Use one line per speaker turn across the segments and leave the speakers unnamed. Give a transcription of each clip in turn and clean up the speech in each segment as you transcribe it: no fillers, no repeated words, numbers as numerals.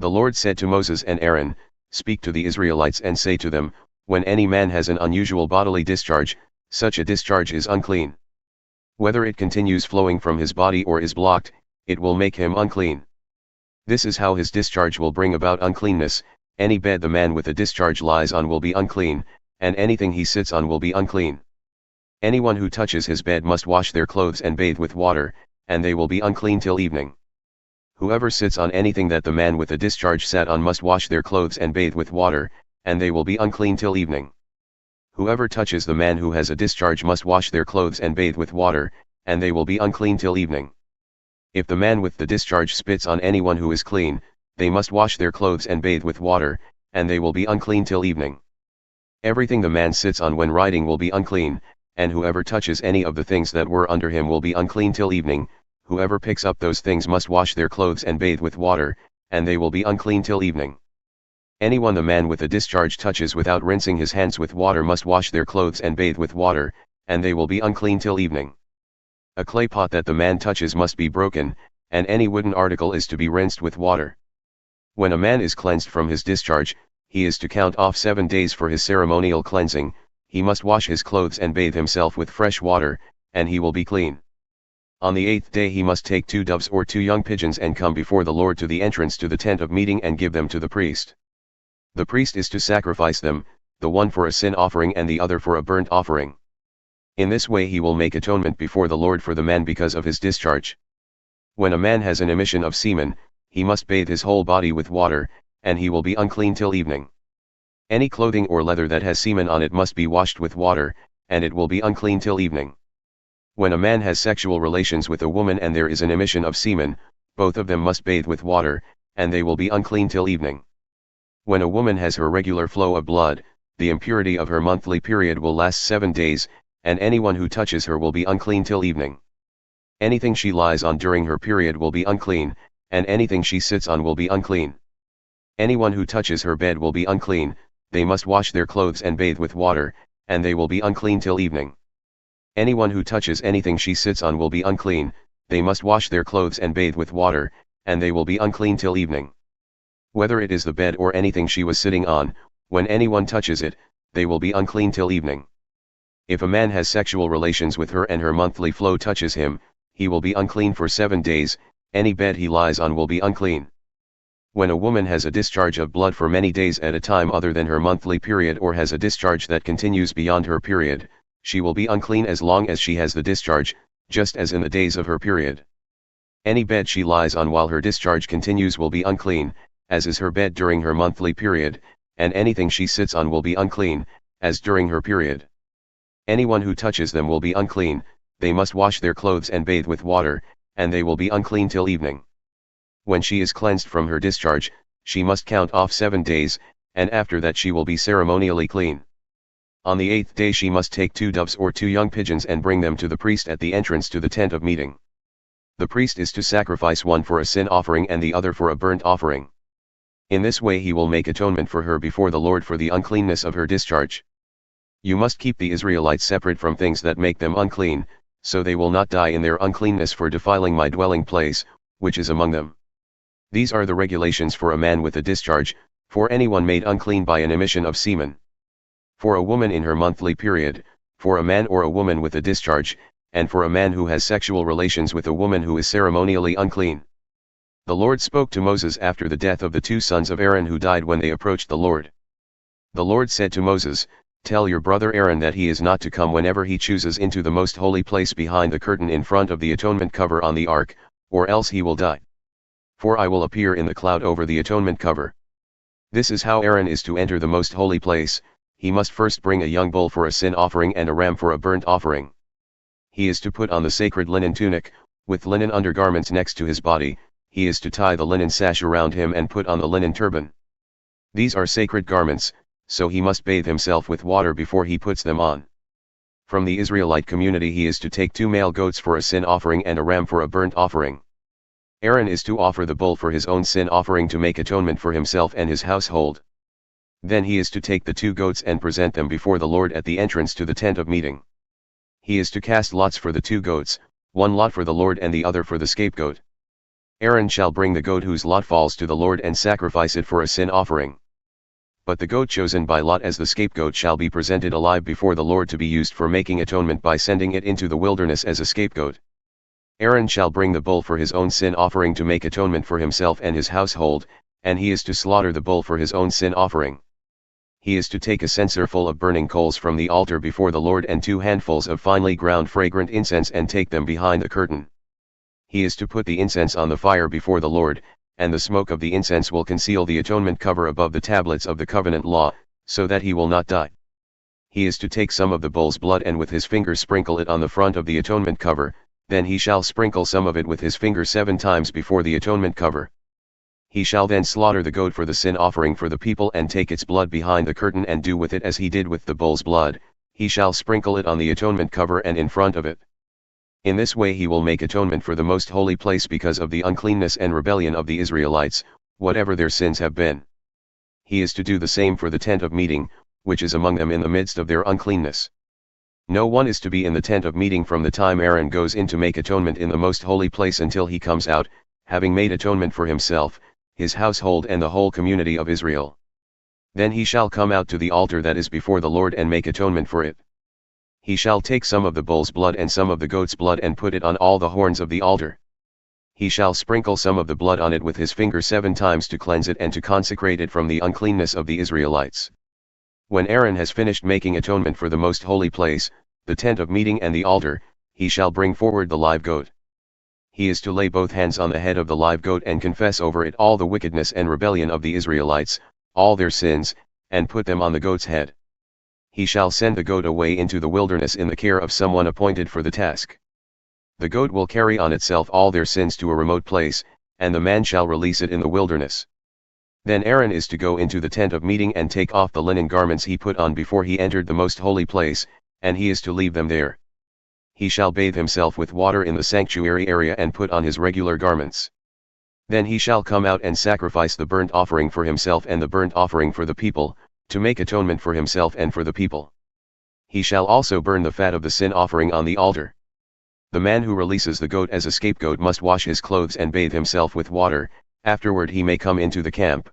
The Lord said to Moses and Aaron, "Speak to the Israelites and say to them, when any man has an unusual bodily discharge, such a discharge is unclean. Whether it continues flowing from his body or is blocked, it will make him unclean. This is how his discharge will bring about uncleanness. Any bed the man with a discharge lies on will be unclean, and anything he sits on will be unclean. Anyone who touches his bed must wash their clothes and bathe with water, and they will be unclean till evening. Whoever sits on anything that the man with a discharge sat on must wash their clothes and bathe with water, and they will be unclean till evening. Whoever touches the man who has a discharge must wash their clothes and bathe with water, and they will be unclean till evening. If the man with the discharge spits on anyone who is clean, they must wash their clothes and bathe with water, and they will be unclean till evening. Everything the man sits on when riding will be unclean, and whoever touches any of the things that were under him will be unclean till evening. Whoever picks up those things must wash their clothes and bathe with water, and they will be unclean till evening. Anyone the man with a discharge touches without rinsing his hands with water must wash their clothes and bathe with water, and they will be unclean till evening. A clay pot that the man touches must be broken, and any wooden article is to be rinsed with water. When a man is cleansed from his discharge, he is to count off 7 days for his ceremonial cleansing. He must wash his clothes and bathe himself with fresh water, and he will be clean. On the 8th day he must take 2 doves or 2 young pigeons and come before the Lord to the entrance to the tent of meeting and give them to the priest. The priest is to sacrifice them, the one for a sin offering and the other for a burnt offering. In this way he will make atonement before the Lord for the man because of his discharge. When a man has an emission of semen, he must bathe his whole body with water, and he will be unclean till evening. Any clothing or leather that has semen on it must be washed with water, and it will be unclean till evening. When a man has sexual relations with a woman and there is an emission of semen, both of them must bathe with water, and they will be unclean till evening. When a woman has her regular flow of blood, the impurity of her monthly period will last 7 days, and anyone who touches her will be unclean till evening. Anything she lies on during her period will be unclean, and anything she sits on will be unclean. Anyone who touches her bed will be unclean. They must wash their clothes and bathe with water, and they will be unclean till evening. Anyone who touches anything she sits on will be unclean. They must wash their clothes and bathe with water, and they will be unclean till evening. Whether it is the bed or anything she was sitting on, when anyone touches it, they will be unclean till evening. If a man has sexual relations with her and her monthly flow touches him, he will be unclean for 7 days, any bed he lies on will be unclean. When a woman has a discharge of blood for many days at a time other than her monthly period or has a discharge that continues beyond her period, she will be unclean as long as she has the discharge, just as in the days of her period. Any bed she lies on while her discharge continues will be unclean, as is her bed during her monthly period, and anything she sits on will be unclean, as during her period. Anyone who touches them will be unclean. They must wash their clothes and bathe with water, and they will be unclean till evening. When she is cleansed from her discharge, she must count off 7 days, and after that she will be ceremonially clean. On the 8th day she must take 2 doves or 2 young pigeons and bring them to the priest at the entrance to the tent of meeting. The priest is to sacrifice one for a sin offering and the other for a burnt offering. In this way he will make atonement for her before the Lord for the uncleanness of her discharge. You must keep the Israelites separate from things that make them unclean, so they will not die in their uncleanness for defiling my dwelling place, which is among them. These are the regulations for a man with a discharge, for anyone made unclean by an emission of semen. For a woman in her monthly period, for a man or a woman with a discharge, and for a man who has sexual relations with a woman who is ceremonially unclean. The Lord spoke to Moses after the death of the 2 sons of Aaron who died when they approached the Lord. The Lord said to Moses, "Tell your brother Aaron that he is not to come whenever he chooses into the most holy place behind the curtain in front of the atonement cover on the ark, or else he will die. For I will appear in the cloud over the atonement cover." This is how Aaron is to enter the most holy place. He must first bring a young bull for a sin offering and a ram for a burnt offering. He is to put on the sacred linen tunic, with linen undergarments next to his body. He is to tie the linen sash around him and put on the linen turban. These are sacred garments, so he must bathe himself with water before he puts them on. From the Israelite community he is to take 2 male goats for a sin offering and a ram for a burnt offering. Aaron is to offer the bull for his own sin offering to make atonement for himself and his household. Then he is to take the 2 goats and present them before the Lord at the entrance to the tent of meeting. He is to cast lots for the 2 goats, one lot for the Lord and the other for the scapegoat. Aaron shall bring the goat whose lot falls to the Lord and sacrifice it for a sin offering. But the goat chosen by lot as the scapegoat shall be presented alive before the Lord to be used for making atonement by sending it into the wilderness as a scapegoat. Aaron shall bring the bull for his own sin offering to make atonement for himself and his household, and he is to slaughter the bull for his own sin offering. He is to take a censer full of burning coals from the altar before the Lord and 2 handfuls of finely ground fragrant incense and take them behind the curtain. He is to put the incense on the fire before the Lord, and the smoke of the incense will conceal the atonement cover above the tablets of the covenant law, so that he will not die. He is to take some of the bull's blood and with his finger sprinkle it on the front of the atonement cover, then he shall sprinkle some of it with his finger 7 times before the atonement cover. He shall then slaughter the goat for the sin offering for the people and take its blood behind the curtain and do with it as he did with the bull's blood, he shall sprinkle it on the atonement cover and in front of it. In this way he will make atonement for the most holy place because of the uncleanness and rebellion of the Israelites, whatever their sins have been. He is to do the same for the tent of meeting, which is among them in the midst of their uncleanness. No one is to be in the tent of meeting from the time Aaron goes in to make atonement in the most holy place until he comes out, having made atonement for himself, his household and the whole community of Israel. Then he shall come out to the altar that is before the Lord and make atonement for it. He shall take some of the bull's blood and some of the goat's blood and put it on all the horns of the altar. He shall sprinkle some of the blood on it with his finger 7 times to cleanse it and to consecrate it from the uncleanness of the Israelites. When Aaron has finished making atonement for the most holy place, the tent of meeting and the altar, he shall bring forward the live goat. He is to lay both hands on the head of the live goat and confess over it all the wickedness and rebellion of the Israelites, all their sins, and put them on the goat's head. He shall send the goat away into the wilderness in the care of someone appointed for the task. The goat will carry on itself all their sins to a remote place, and the man shall release it in the wilderness. Then Aaron is to go into the tent of meeting and take off the linen garments he put on before he entered the most holy place, and he is to leave them there. He shall bathe himself with water in the sanctuary area and put on his regular garments. Then he shall come out and sacrifice the burnt offering for himself and the burnt offering for the people, to make atonement for himself and for the people. He shall also burn the fat of the sin offering on the altar. The man who releases the goat as a scapegoat must wash his clothes and bathe himself with water, afterward he may come into the camp.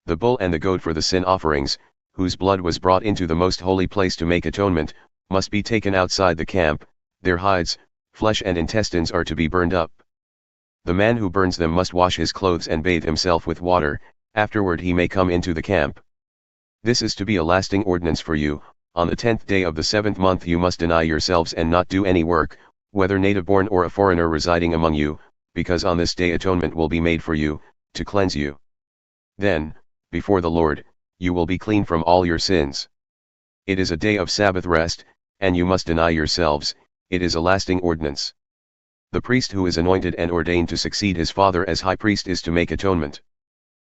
The bull and the goat for the sin offerings, whose blood was brought into the most holy place to make atonement, must be taken outside the camp, their hides, flesh and intestines are to be burned up. The man who burns them must wash his clothes and bathe himself with water, afterward he may come into the camp. This is to be a lasting ordinance for you. On the 10th day of the 7th month you must deny yourselves and not do any work, whether native-born or a foreigner residing among you, because on this day atonement will be made for you, to cleanse you. Then, before the Lord, you will be clean from all your sins. It is a day of Sabbath rest, and you must deny yourselves, it is a lasting ordinance. The priest who is anointed and ordained to succeed his father as high priest is to make atonement.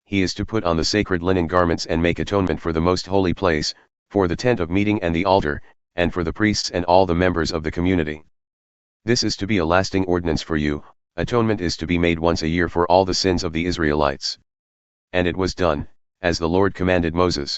He is to put on the sacred linen garments and make atonement for the most holy place, for the tent of meeting and the altar, and for the priests and all the members of the community. This is to be a lasting ordinance for you. Atonement is to be made once a year for all the sins of the Israelites. And it was done, as the Lord commanded Moses.